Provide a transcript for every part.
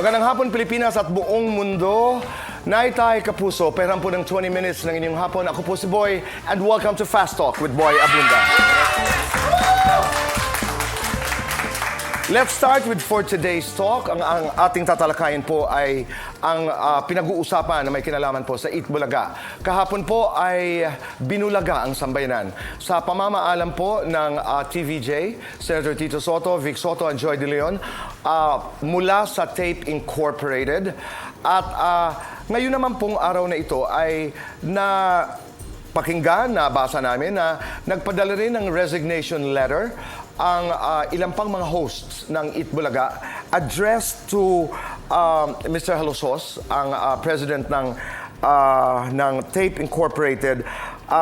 Magandang hapon Pilipinas at buong mundo. Naitay Kapuso, perang po ng 20 minutes ng inyong hapon. Ako po si Boy and welcome to Fast Talk with Boy Abunda. Let's start with for today's talk. Ang ating tatalakayin po ay ang pinag-uusapan na may kinalaman po sa Itbulaga. Kahapon po ay binulaga ang sambayanan. Sa pamamaalam po ng TVJ, Senator Tito Soto, Vic Soto, and Joy De Leon, mula sa Tape Incorporated. At ngayon naman pong araw na ito ay pakinggan, nabasa namin na nagpadala rin ng resignation letter ang ilang pang mga hosts ng Itbulaga addressed to Mr. Halosos, ang president ng Tape Incorporated.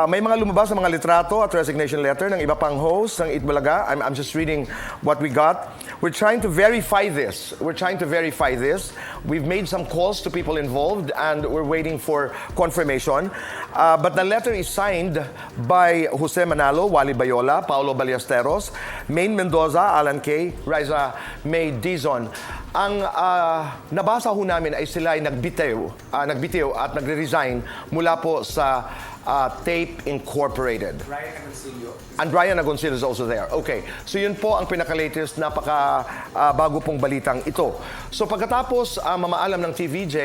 May mga lumabas na mga litrato at resignation letter ng iba pang hosts ng Itbulaga. I'm just reading what we got. We're trying to verify this. We've made some calls to people involved and we're waiting for confirmation. But the letter is signed by Jose Manalo, Wally Bayola, Paulo Ballesteros, Maine Mendoza, Alan Kay, Riza May Dizon. Ang nabasa ho namin ay sila ay nagbitiw at nagre-resign mula po sa Tape Incorporated. And Ryan Agoncillo is also there. Okay. So yun po ang pinaka-latest, bago pong balitang ito. So pagkatapos mamaalam ng TVJ,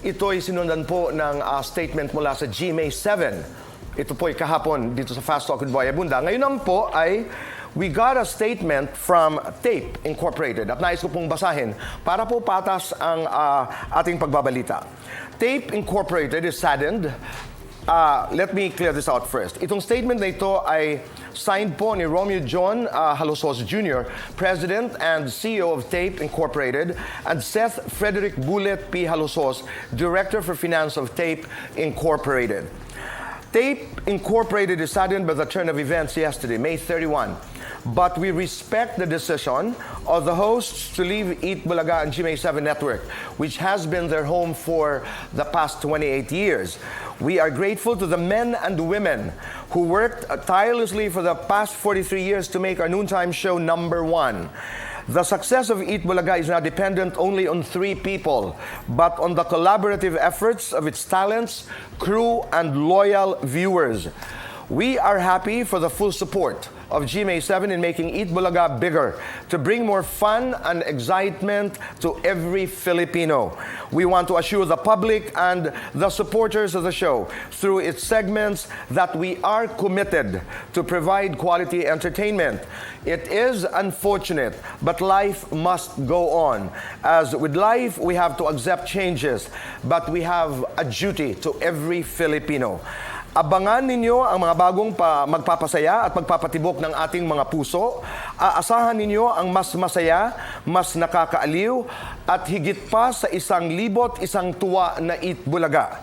ito ay sinundan po ng statement mula sa GMA 7. Ito po ay kahapon dito sa Fast Talk with Boy Abunda. Ngayon naman po ay we got a statement from Tape Incorporated at nais ko pong basahin para po patas ang ating pagbabalita. Tape Incorporated is saddened. Let me clear this out first. Itong statement na ito ay signed po ni Romeo John Halosos Jr., President and CEO of Tape Incorporated, and Seth Frederick Bullet P. Halosos, Director for Finance of Tape Incorporated. Tape Incorporated is saddened by the turn of events yesterday, May 31. But we respect the decision of the hosts to leave Itbulaga and GMA 7 network, which has been their home for the past 28 years. We are grateful to the men and women who worked tirelessly for the past 43 years to make our noontime show #1. The success of Itbulaga is now dependent only on 3 people, but on the collaborative efforts of its talents, crew, and loyal viewers. We are happy for the full support of GMA 7 in making Itbulaga bigger, to bring more fun and excitement to every Filipino. We want to assure the public and the supporters of the show through its segments that we are committed to provide quality entertainment. It is unfortunate, but life must go on. As with life, we have to accept changes, but we have a duty to every Filipino. Abangan ninyo ang mga bagong magpapasaya at magpapatibok ng ating mga puso. Aasahan ninyo ang mas masaya, mas nakakaaliw, at higit pa sa 1,100 tuwa na Itbulaga.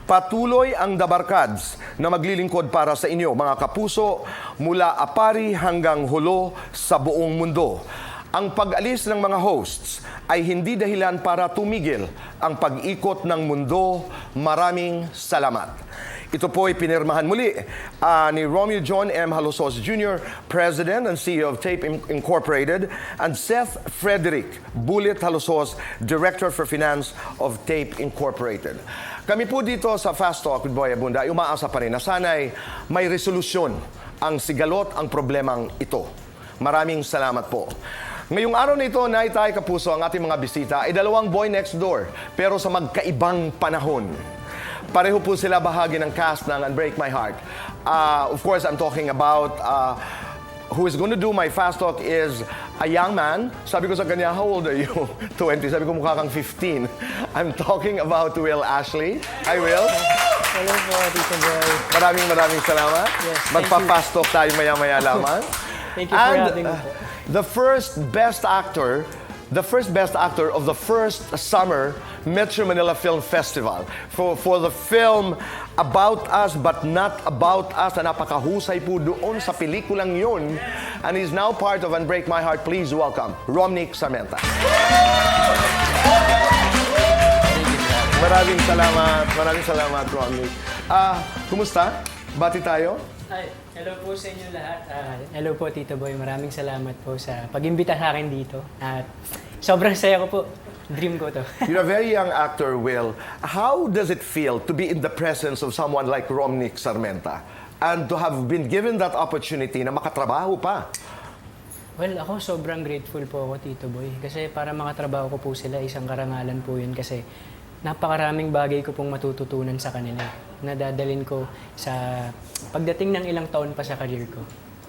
Patuloy ang Dabarkads na maglilingkod para sa inyo, mga kapuso, mula Apari hanggang Hulo sa buong mundo. Ang pag-alis ng mga hosts ay hindi dahilan para tumigil ang pag-ikot ng mundo. Maraming salamat. Ito po ay pinirmahan muli ni Romeo John M. Halosos Jr., President and CEO of Tape Incorporated, and Seth Frederick Bullet Halosos, Director for Finance of Tape Incorporated. Kami po dito sa Fast Talk with Boy Abunda ay umaasa pa rin na sana'y may resolusyon ang sigalot ang problemang ito. Maraming salamat po. Ngayong araw na ito, Naitay Kapuso, ang ating mga bisita ay dalawang boy next door, pero sa magkaibang panahon. Pareho po sila bahagi ng cast ng Unbreak My Heart. Of course, I'm talking about who is going to do my fast talk is a young man. Sabi ko sa kanya, how old are you? 20. Sabi ko, mukha kang 15. I'm talking about Will Ashley. Hi, Will. Hello po, Tito Boy. Maraming salamat. Yes, magpa-fast talk tayo maya-maya lamang. Thank you for having me po. The first best actor of the first summer Metro Manila Film Festival for the film About Us But Not About Us, na napakahusay po doon sa pelikulang yun, and is now part of Unbreak My Heart. Please welcome Romnick Sarmenta. Maraming salamat Romnick. Kumusta? Bati tayo? Hi, hello po sa inyo lahat. Hello po, Tito Boy. Maraming salamat po sa pag-imbita sa akin dito. At Sobrang saya ko po. Dream ko to. You're a very young actor, Will. How does it feel to be in the presence of someone like Romnick Sarmenta and to have been given that opportunity na makatrabaho pa? Well, ako sobrang grateful po ako, Tito Boy. Kasi para makatrabaho ko po sila, isang karangalan po yun. Kasi napakaraming bagay ko pong matututunan sa kanila. Nadadalin ko sa pagdating ng ilang taon pa sa career ko.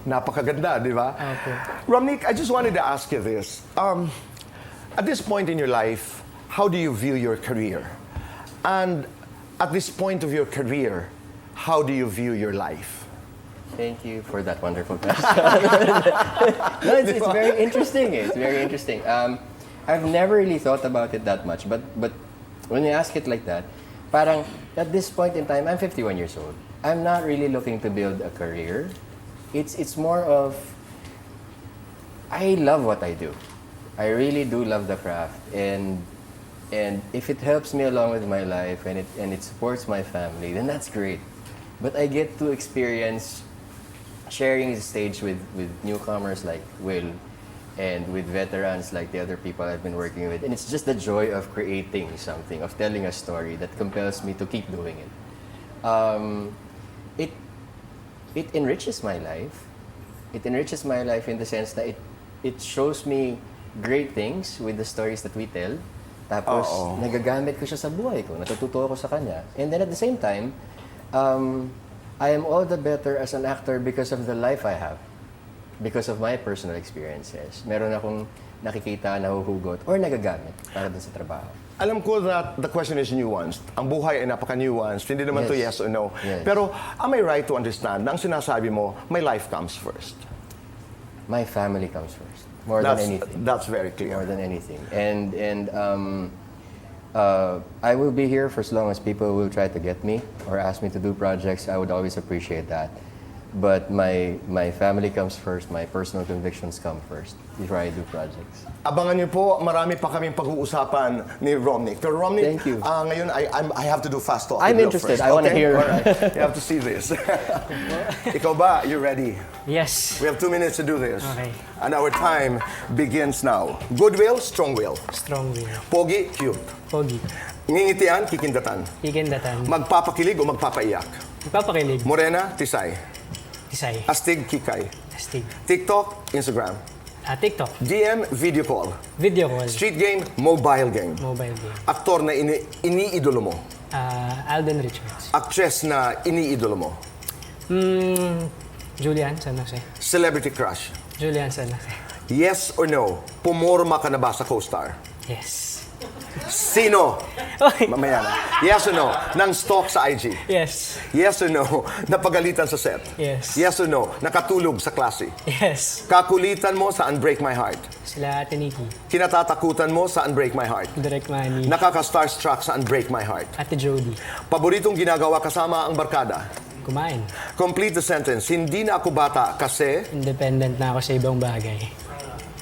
Napakaganda, di ba? Opo. Romnick, I just wanted to ask you this. At this point in your life, how do you view your career? And at this point of your career, how do you view your life? Thank you for that wonderful question. No, it's very interesting. It's very interesting. I've never really thought about it that much, but when you ask it like that, parang at this point in time, I'm 51 years old. I'm not really looking to build a career. It's more of I love what I do. I really do love the craft, and if it helps me along with my life and it supports my family, then that's great. But I get to experience sharing the stage with newcomers like Will and with veterans like the other people I've been working with, and it's just the joy of creating something, of telling a story that compels me to keep doing it. It enriches my life. It enriches my life in the sense that it shows me great things with the stories that we tell. Tapos, nagagamit ko siya sa buhay ko. Natututo ako sa kanya. And then at the same time, I am all the better as an actor because of the life I have. Because of my personal experiences. Meron akong nakikita, nahuhugot, or nagagamit para dun sa trabaho. Alam ko that the question is nuanced. Ang buhay ay napaka-nuanced. Hindi naman to yes or no. Yes. Pero am I right to understand na ang sinasabi mo, my life comes first? My family comes first. More than anything. That's very clear. More than anything. And I will be here for as long as people will try to get me or ask me to do projects. I would always appreciate that. But my family comes first. My personal convictions come first before I do projects. Abangan niyo po, marami pa kaming pag-uusapan ni Romnick. Pero Romnick, Thank you. Ngayon I have to do fast talk. I'm with you interested. first, I wanna hear. All right. You have to see this. Ikaw ba? You ready? Yes. We have 2 minutes to do this. Okay. And our time begins now. Good will, strong will. Strong will. Pogi, cute. Pogi. Ngingitian, kikindatan. Higandatan. Magpapakilig o magpapaiyak. Magpapakilig. Morena, tisay. Tisay. Astig, kikay. Astig. TikTok, Instagram. TikTok. DM, video call. Video call. Street game, mobile game. Mobile game. Aktor na iniidolo mo. Alden Richards. Actress na iniidolo mo. Julian San Jose. Celebrity crush. Julian San Jose. Yes or no, pumorma ka na ba sa co-star? Yes. Sino? Okay. Mamaya na. Yes or no, nang stalk sa IG? Yes. Yes or no, napagalitan sa set? Yes. Yes or no, nakatulog sa klase? Yes. Kakulitan mo sa Unbreak My Heart? Sila Ate Nikki. Kinatatakutan mo sa Unbreak My Heart? Direct Money. Nakaka-starstruck sa Unbreak My Heart? Ate Jody. Paboritong ginagawa kasama ang barkada? Kumain. Complete the sentence. Hindi na ako bata kasi Independent na ako sa ibang bagay.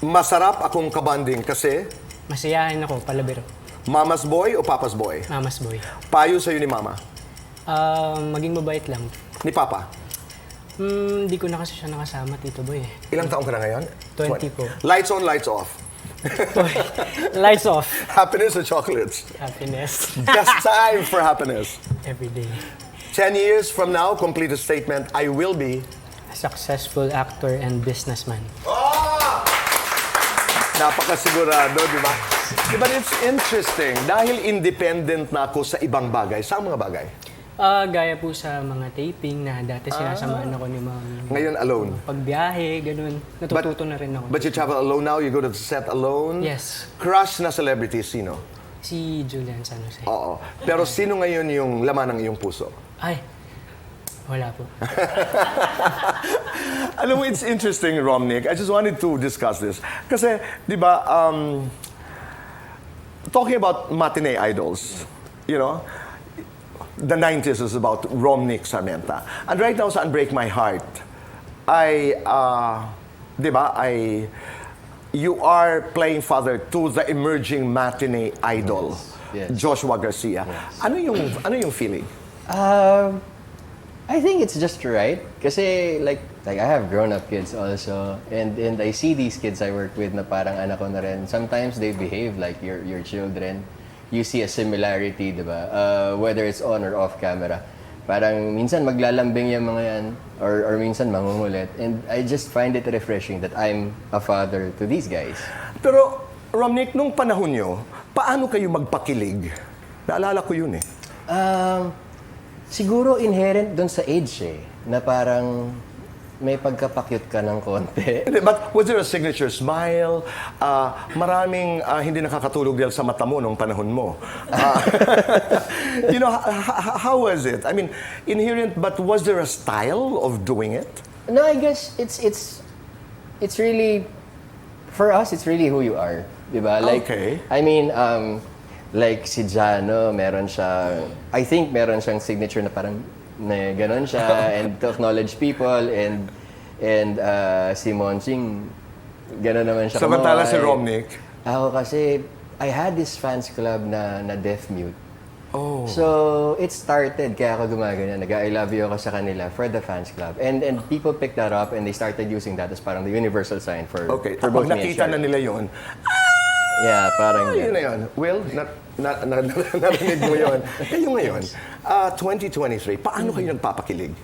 masarap akong kabanding kasi Masiyahin ako, palabiro. Mama's boy o Papa's boy? Mama's boy. Payo sa'yo ni Mama? Maging mabait lang. Ni Papa? Hindi ko na kasi siya nakasama, Tito Boy. Ilang taong ka na ngayon? 20 po. Lights on, lights off. Lights off. Happiness or chocolates? Happiness. Just time for happiness. Every day. 10 years from now, complete a statement, I will be... A successful actor and businessman. Napakasigurado, di ba? Di ba, it's interesting. Dahil independent na ako sa ibang bagay. Sa mga bagay? Gaya po sa mga taping na dati sinasamaan ako ni Mami. Ngayon, alone. Pagbiyahe, ganun. Natututo na rin ako. But you travel alone now? You go to the set alone? Yes. Crush na celebrity, sino? Si Julian San Jose. Oo. Pero sino ngayon yung laman ng iyong puso? Ay, wala po. Alam mo, it's interesting, Romnick. I just wanted to discuss this. Kasi, di ba, talking about matinee idols, you know, the 90s is about Romnick Sarmenta. And right now sa Unbreak My Heart, di ba, you are playing father to the emerging matinee idol, Yes. Joshua Garcia. Yes. Ano yung feeling? I think it's just right. Kasi like Like, I have grown-up kids also, and I see these kids I work with na parang anak ko na rin. Sometimes they behave like your children. You see a similarity, di ba? Whether it's on or off camera. Parang minsan maglalambing yung mga yan, or minsan mangungulit. And I just find it refreshing that I'm a father to these guys. Pero, Romnick, nung panahon nyo, paano kayo magpakilig? Naalala ko yun eh. Siguro inherent doon sa age na parang may pagkapakyut ka ng konti. But was there a signature smile? Maraming hindi nakakatulog dahil sa mata mo nung panahon mo. How was it? I mean, inherent, but was there a style of doing it? No, I guess it's really, for us, it's really who you are. Diba? Like, Okay. I mean, like si Jano, I think meron siyang signature na parang na ganon siya and to acknowledge people and si Monching ganon naman siya. Samantala si kumuhay. Romnick. Ako kasi I had this fans club na deaf mute. Oh. So it started kaya ako gumaganyan. Nag-I love you ako sa kanila for the fans club. And people picked that up and they started using that as parang the universal sign for Okay. both Pag me and nakita Shar. na nila yun, Yeah, parang yun na yun. Will, narinig mo yun. Kayo ngayon, 2023, paano kayo nagpapakilig?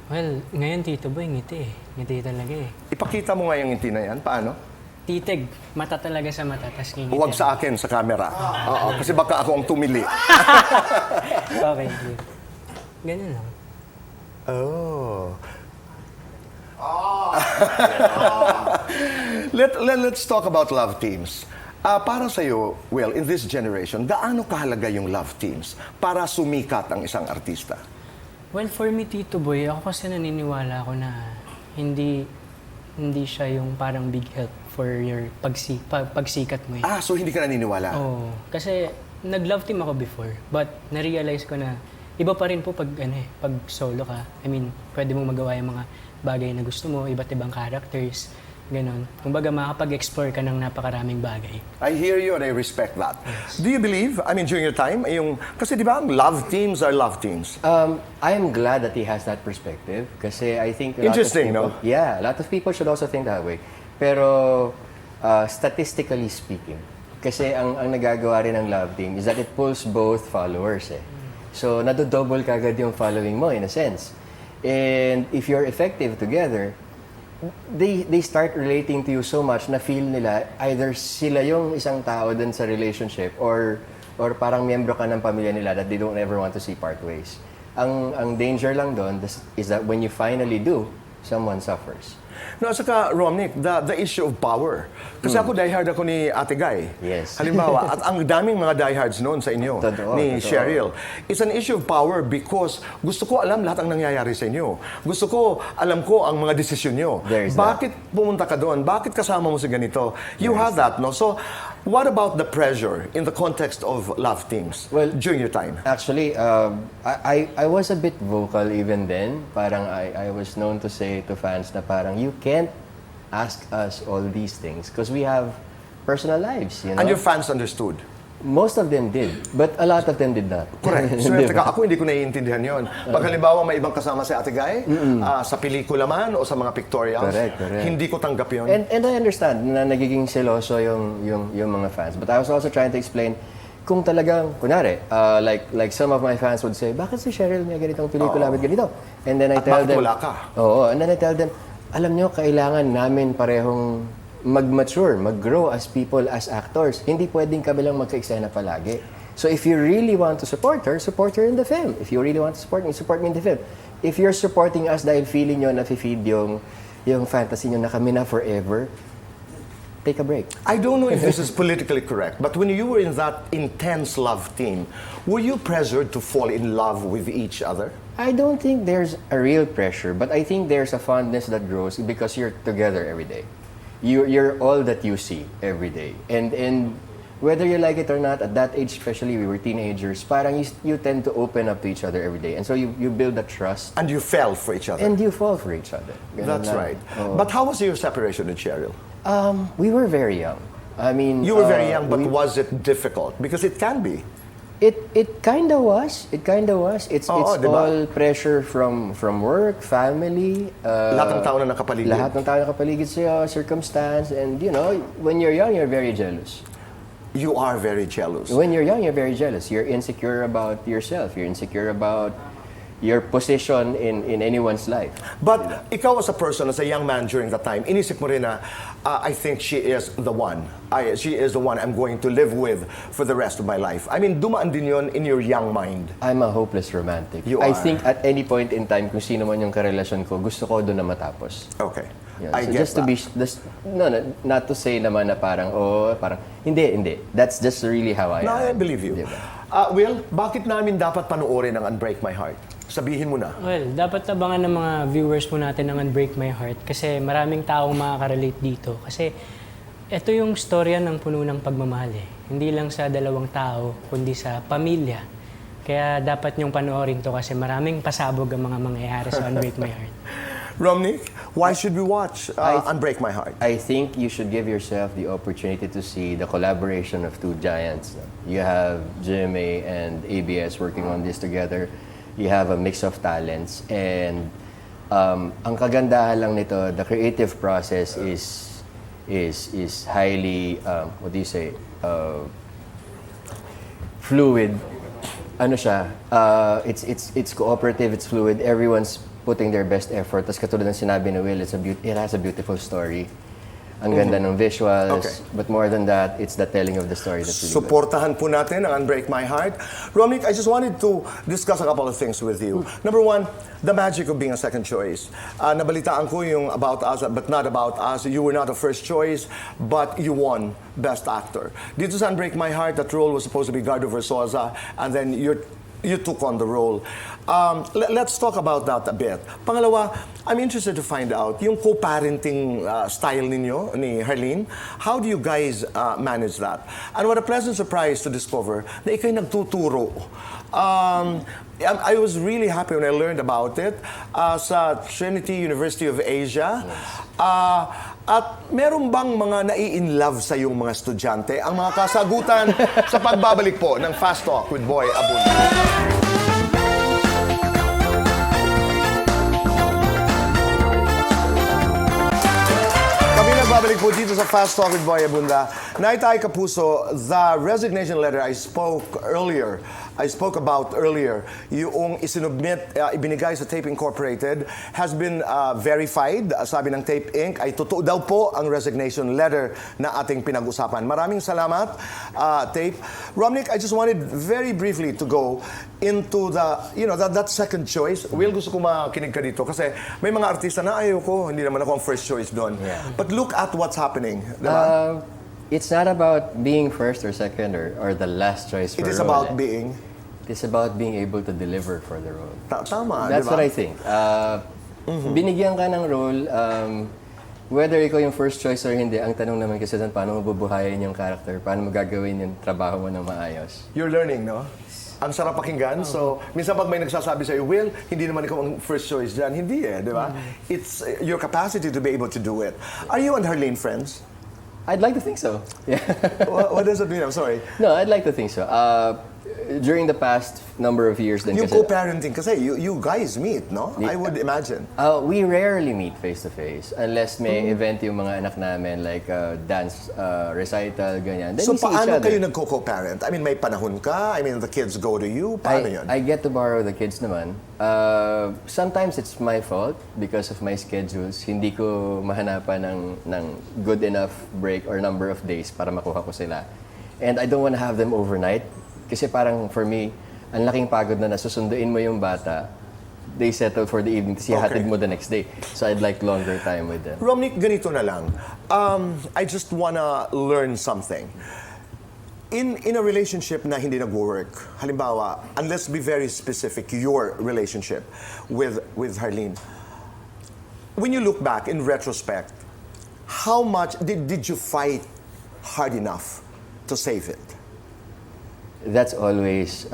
Well, ngayon Tito Boy, ngiti eh. Ngiti talaga eh. Ipakita mo nga yung ngiti na yan. Paano? Titig, mata talaga sa mata, tas ngingiti. Huwag sa akin, sa camera. Oo, kasi baka ako ang tumili. Okay, clear. Ganun lang. Oh. Let's talk about love teams. Para sa'yo, Will, in this generation, gaano kahalaga yung love teams para sumikat ang isang artista? Well, for me, Tito Boy, ako kasi naniniwala ako na hindi siya yung parang big help for your pagsikat mo eh. So hindi ka naniniwala? Oo. Kasi nag-love team ako before, but na-realize ko na iba pa rin po pag solo ka. I mean, pwede mo magawa yung mga bagay na gusto mo, iba't ibang characters, ganon. Kumbaga, makapag-explore ka ng napakaraming bagay. I hear you and I respect that. Do you believe, during your time, kasi di ba, love teams are love teams? I am glad that he has that perspective kasi I think Interesting, a lot of people, no? Yeah, a lot of people should also think that way. Pero statistically speaking, kasi ang nagagawa rin ng love team is that it pulls both followers eh. So nadodouble kagad yung following mo in a sense. And if you're effective together, they start relating to you so much na feel nila either sila yung isang tao dun sa relationship or parang miyembro ka ng pamilya nila that they don't ever want to see part ways. Ang danger lang doon is that when you finally do, someone suffers. No, saka, Romnick, the issue of power. Kasi ako, diehard ako ni Ate Guy. Yes. Halimbawa, at ang daming mga diehards noon sa inyo, Totoo, ni totoo. Cheryl. It's an issue of power because gusto ko alam lahat ang nangyayari sa inyo. Gusto ko, alam ko ang mga desisyon nyo. There's that. Bakit pumunta ka doon? Bakit kasama mo si ganito? You have that, no? So, what about the pressure in the context of love teams during your time? Actually, I was a bit vocal even then. Parang I was known to say to fans na parang you can't ask us all these things because we have personal lives, you know? And your fans understood? Most of them did, but a lot of them did not. Correct. Swerte ka. Ako hindi ko naiintindihan yon. Pag halimbawa may ibang kasama si Ate Guy, sa pelikula man o sa mga pictorials, Correct. hindi ko tanggap yon. And I understand na nagiging seloso yung mga fans. But I was also trying to explain kung talagang, kunwari, like some of my fans would say, bakit si Cheryl may ganitong pelikula, bakit ganito? And then I At tell bakit them, wala ka? Oo, and then I tell them, alam nyo, kailangan namin parehong mag-mature, mag-grow as people, as actors. Hindi pwedeng kami lang magka-eksena palagi. So if you really want to support her in the film. If you really want to support me in the film. If you're supporting us dahil feeling nyo na-feed yung fantasy nyo na kami na forever, take a break. I don't know if this is politically correct, but when you were in that intense love team, were you pressured to fall in love with each other? I don't think there's a real pressure, but I think there's a fondness that grows because you're together every day. You're all that you see every day. And whether you like it or not, at that age especially, we were teenagers, parang you tend to open up to each other every day. And so you build that trust. And you fell for each other. And you fall for each other. Ganun That's lang. right. Oo. But how was your separation with Cheryl? We were very young. I mean... You were very young, but was it difficult? Because it can be. It kinda was. It kinda was. It's di ba? all pressure from work, family. Lahat ng tao na nakapaligid. Lahat ng tao na nakapaligid sa'yo, circumstance, and you know, when you're young, you're very jealous. You are very jealous. When you're young, you're very jealous. You're insecure about yourself. You're insecure about your position in anyone's life. But ikaw as a person, as a young man during that time, inisip mo rin na, I think she is the one. She is the one I'm going to live with for the rest of my life. I mean, dumaan din yon in your young mind. I'm a hopeless romantic. You I are. think at any point in time, kung sino man yung karelasyon ko, gusto ko doon na matapos. Okay. Yeah, I so get just to that. be not to say naman na parang hindi. That's just really how I No, am. I believe you. Diba? Will, bakit namin dapat panoorin ang Unbreak My Heart? Sabihin mo na. Well, dapat abangan ng mga viewers po natin ng Unbreak My Heart kasi maraming taong makaka-relate dito. Kasi ito yung storya ng puno ng pagmamahal eh. Hindi lang sa dalawang tao, kundi sa pamilya. Kaya dapat niyong panoorin to kasi maraming pasabog ang mga mangyayari sa Unbreak My Heart. Romnick, why should we watch Unbreak My Heart? I think you should give yourself the opportunity to see the collaboration of two giants. You have GMA and ABS working on this together. You have a mix of talents, and ang kagandahan lang nito, the creative process is highly what do you say, fluid. Ano siya? It's cooperative, it's fluid. Everyone's putting their best effort. Tapos katulad ng sinabi ni Will, it has a beautiful story. Ang ganda ng visuals. Okay. But more than that, it's the telling of the story that's really good. Suportahan po natin ang Unbreak My Heart. Romnick, I just wanted to discuss a couple of things with you. Number one, the magic of being a second choice. Nabalitaan ko yung About Us, but not About Us. You were not a first choice, but you won Best Actor. Dito sa Unbreak My Heart, that role was supposed to be Gardo Versosa, and then you took on the role. Let's talk about that a bit. Pangalawa, I'm interested to find out yung co-parenting style ninyo, ni Harleen. How do you guys manage that? And what a pleasant surprise to discover na ikaw'y nagtuturo. I was really happy when I learned about it sa Trinity University of Asia. At meron bang mga nai-in-love sa yung mga estudyante? Ang mga kasagutan sa pagbabalik po ng Fast Talk with Boy Abunda. Kami nagbabalik po dito sa Fast Talk with Boy Abunda. Naitay Kapuso, the resignation letter I spoke about earlier, yung isinubmit, ibinigay sa Tape Incorporated, has been verified. Sabi ng Tape Inc. ay totoo daw po ang resignation letter na ating pinag-usapan. Maraming salamat, Tape. Romnick, I just wanted very briefly to go into that second choice. Will, gusto ko makinig ka dito kasi may mga artista na ayoko, hindi naman ako ang first choice doon. Yeah. But look at what's happening. Diba? It's not about being first or second or the last choice for It is a role. about being... It's about being able to deliver for the role. Tama, That's diba? what I think. Binigyan ka ng role, whether ikaw yung first choice or hindi, ang tanong naman kasi doon, paano mo bubuhayin yung character? Paano mo gagawin yung trabaho mo ng maayos? You're learning, no? Ang sarap pakinggan. So, minsan pag may nagsasabi sa'yo, Will, hindi naman ikaw ang first choice dyan. Hindi di ba? It's your capacity to be able to do it. Are you and Harleen friends? I'd like to think so. Yeah. What does it mean? I'm sorry. No, I'd like to think so. During the past number of years din Yung kasi, co-parenting, kasi you guys meet, no? I would imagine. we rarely meet face-to-face unless may event yung mga anak namin like dance recital, ganyan. Then So, we see each paano other. kayo nagko-co-parent? I mean, may panahon ka? I mean, the kids go to you? Paano yun? I get to borrow the kids naman. Sometimes it's my fault because of my schedules. Hindi ko mahanapan ng good enough break or number of days para makuha ko sila. And I don't want to have them overnight. Kasi parang for me, ang laking pagod na nasusunduin mo yung bata. They settle for the evening, tapos ihatid mo the next day. So I'd like longer time with them. Romnick, ganito na lang. I just wanna learn something. In a relationship na hindi nag-work, halimbawa, and let's be very specific, your relationship with Harleen. When you look back in retrospect, how much did you fight hard enough to save it? That's always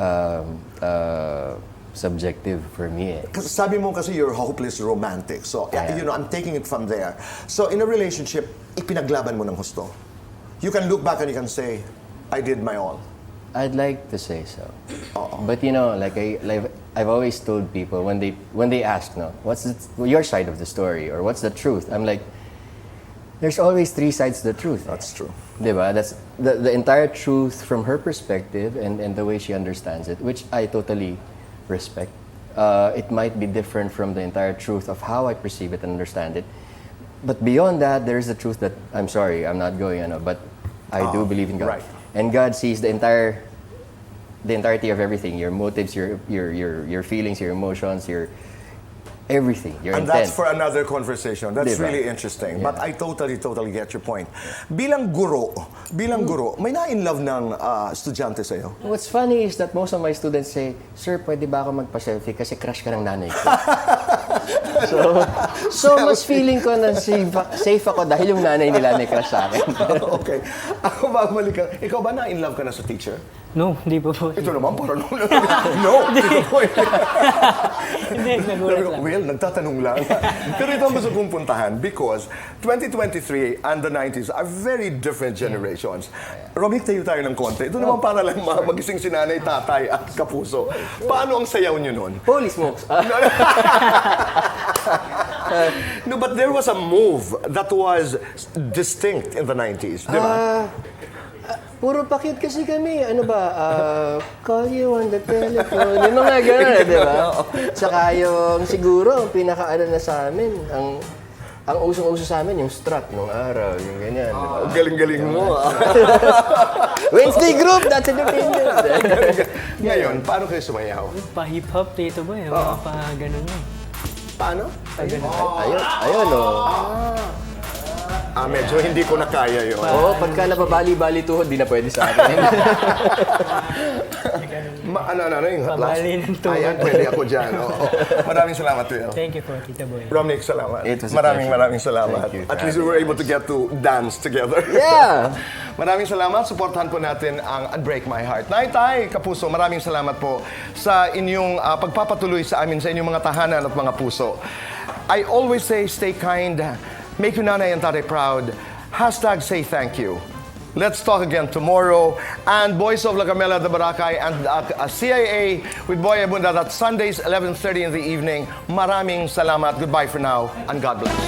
subjective for me. Kasi sabi mo kasi you're hopeless romantic. So, Yeah. I'm taking it from there. So, in a relationship, ipinaglaban mo ng husto. You can look back and you can say, I did my all. I'd like to say so. But like I've always told people when they ask, no, what's your side of the story or what's the truth? I'm like, there's always three sides to the truth. That's true. Diba? That's the entire truth from her perspective and the way she understands it, which I totally respect. It might be different from the entire truth of how I perceive it and understand it. But beyond that, there's the truth that, I'm sorry, I'm not going, but I do believe in God. Right. And God sees the entirety of everything, your motives, your feelings, your emotions, your everything, your And intent. that's for another conversation. That's Diba? really interesting. Yeah. But I totally get your point. Bilang guro, may na-in-love ng estudyante sa'yo? What's funny is that most of my students say, Sir, pwede ba ako magpa-selfie kasi crush ka ng nanay ko? so mas feeling ko na safe ako dahil yung nanay nila may crush sa akin. Okay. Ako babalik ka. Ikaw ba na-in-love ka na sa teacher? No, hindi po po. Ito naman, parang no. Hindi, nagulat lang. Well, nagtatanong lang. Pero ito ang gusto kong puntahan because 2023 and the 90s are very different generations. Romnick, tayo ng konti. Ito naman para lang magising si nanay, tatay at kapuso. Paano ang sayaw nyo nun? Holy smokes! No, but there was a move that was distinct in the 90s, di ba? Puro pakit kasi kami. Ano ba? Call you on the telephone. Yung mga gano'n, di ba? Tsaka yung siguro, ang pinaka-ano na sa amin, ang usong-uso sa amin, yung strut nung araw, yung ganyan. Di ba? Galing-galing mo. Wednesday group, that's independent. Ngayon, paano kayo sumayaw? Pa-hip-hop, Tito Boy. Pa-ganun yun. Paano? Ayun, Medyo hindi ko na kaya yun. Oo, pagka nababali-bali tuhod, di na pwede sa akin. Ano yung Pabali ng tuhod. Ayan, pwede ako dyan. Oo. Maraming salamat, Will. Thank you po, Tito Boy. Romnick, salamat. It was a Maraming pleasure. salamat. Thank you. At least we were able to get to dance together. Yeah! Maraming salamat. Supportahan po natin ang Unbreak My Heart. Tay, Kapuso, maraming salamat po sa inyong pagpapatuloy sa amin, sa inyong mga tahanan at mga puso. I always say, stay kind. Make your nanay and tatay proud. Hashtag say thank you. Let's talk again tomorrow. And Boys of La Camela de Boracay and CIA with Boy Abunda. That's Sundays, 11:30 in the evening. Maraming salamat. Goodbye for now and God bless.